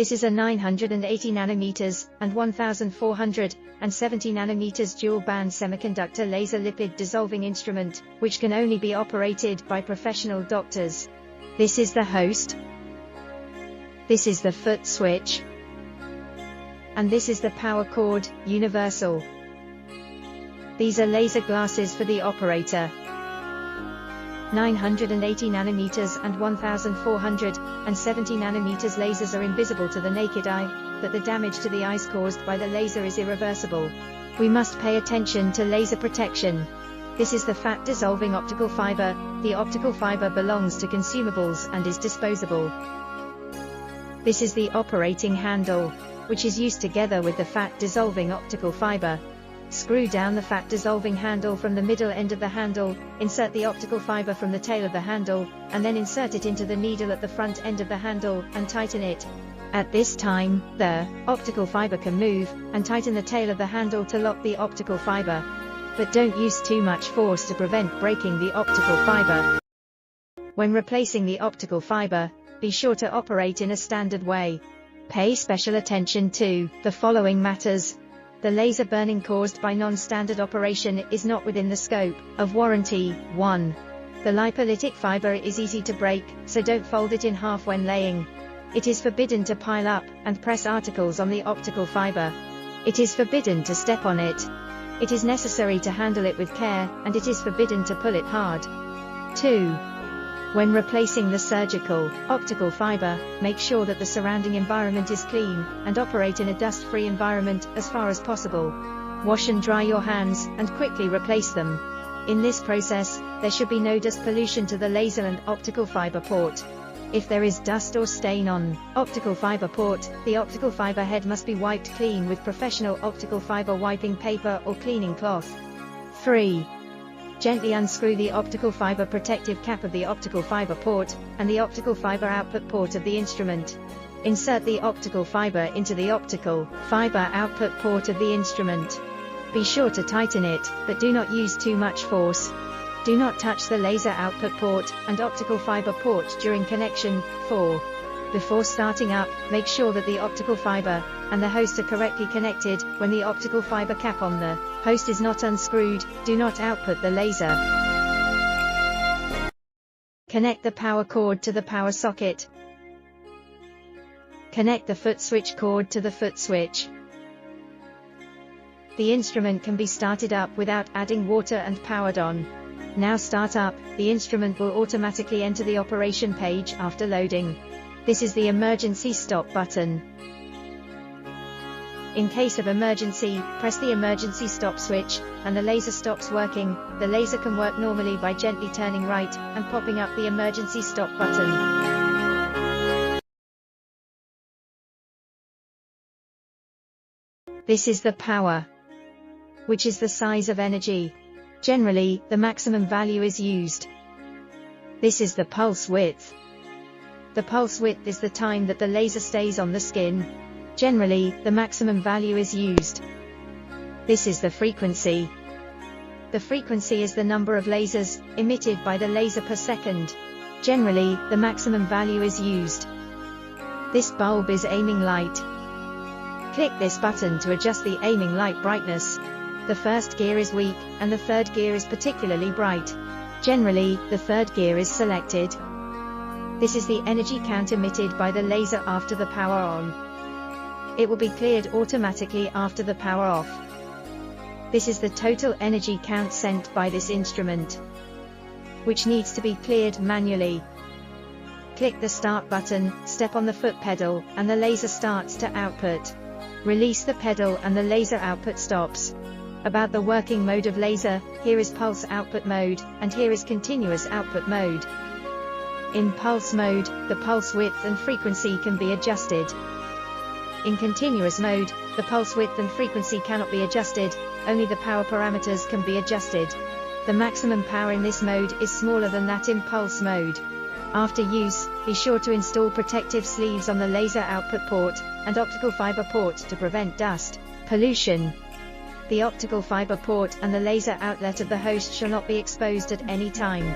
This is a 980 nanometers and 1470 nanometers dual-band semiconductor laser lipid dissolving instrument, which can only be operated by professional doctors. This is the host. This is the foot switch. And this is the power cord, universal. These are laser glasses for the operator. 980 nanometers and 1470 nanometers lasers are invisible to the naked eye, but the damage to the eyes caused by the laser is irreversible. We must pay attention to laser protection. This is the fat dissolving optical fiber. The optical fiber belongs to consumables and is disposable. This is the operating handle, which is used together with the fat dissolving optical fiber. Screw down the fat dissolving handle from the middle end of the handle, insert the optical fiber from the tail of the handle, and then insert it into the needle at the front end of the handle, and tighten it. At this time, the optical fiber can move, and tighten the tail of the handle to lock the optical fiber. But don't use too much force to prevent breaking the optical fiber. When replacing the optical fiber, be sure to operate in a standard way. Pay special attention to the following matters. The laser burning caused by non-standard operation is not within the scope of warranty. 1. The lipolytic fiber is easy to break, so don't fold it in half when laying. It is forbidden to pile up and press articles on the optical fiber. It is forbidden to step on it. It is necessary to handle it with care, and it is forbidden to pull it hard. 2. When replacing the surgical optical fiber, make sure that the surrounding environment is clean, and operate in a dust-free environment as far as possible. Wash and dry your hands, and quickly replace them. In this process, there should be no dust pollution to the laser and optical fiber port. If there is dust or stain on optical fiber port, the optical fiber head must be wiped clean with professional optical fiber wiping paper or cleaning cloth. 3. Gently unscrew the optical fiber protective cap of the optical fiber port, and the optical fiber output port of the instrument. Insert the optical fiber into the optical fiber output port of the instrument. Be sure to tighten it, but do not use too much force. Do not touch the laser output port and optical fiber port during connection. 4. Before starting up, make sure that the optical fiber and the host are correctly connected. When the optical fiber cap on the host is not unscrewed, do not output the laser. Connect the power cord to the power socket. Connect the foot switch cord to the foot switch. The instrument can be started up without adding water and powered on. Now start up, the instrument will automatically enter the operation page after loading. This is the emergency stop button. In case of emergency, press the emergency stop switch, and the laser stops working. The laser can work normally by gently turning right, and popping up the emergency stop button. This is the power, which is the size of energy. Generally, the maximum value is used. This is the pulse width. The pulse width is the time that the laser stays on the skin. Generally, the maximum value is used. This is the frequency. The frequency is the number of lasers emitted by the laser per second. Generally, the maximum value is used. This bulb is aiming light. Click this button to adjust the aiming light brightness. The first gear is weak, and the third gear is particularly bright. Generally, the third gear is selected. This is the energy count emitted by the laser after the power on. It will be cleared automatically after the power off. This is the total energy count sent by this instrument, which needs to be cleared manually. Click the start button, step on the foot pedal, and the laser starts to output. Release the pedal and the laser output stops. About the working mode of laser, here is pulse output mode, and here is continuous output mode. In pulse mode, the pulse width and frequency can be adjusted. In continuous mode, the pulse width and frequency cannot be adjusted, only the power parameters can be adjusted. The maximum power in this mode is smaller than that in pulse mode. After use, be sure to install protective sleeves on the laser output port and optical fiber port to prevent dust pollution. The optical fiber port and the laser outlet of the host shall not be exposed at any time.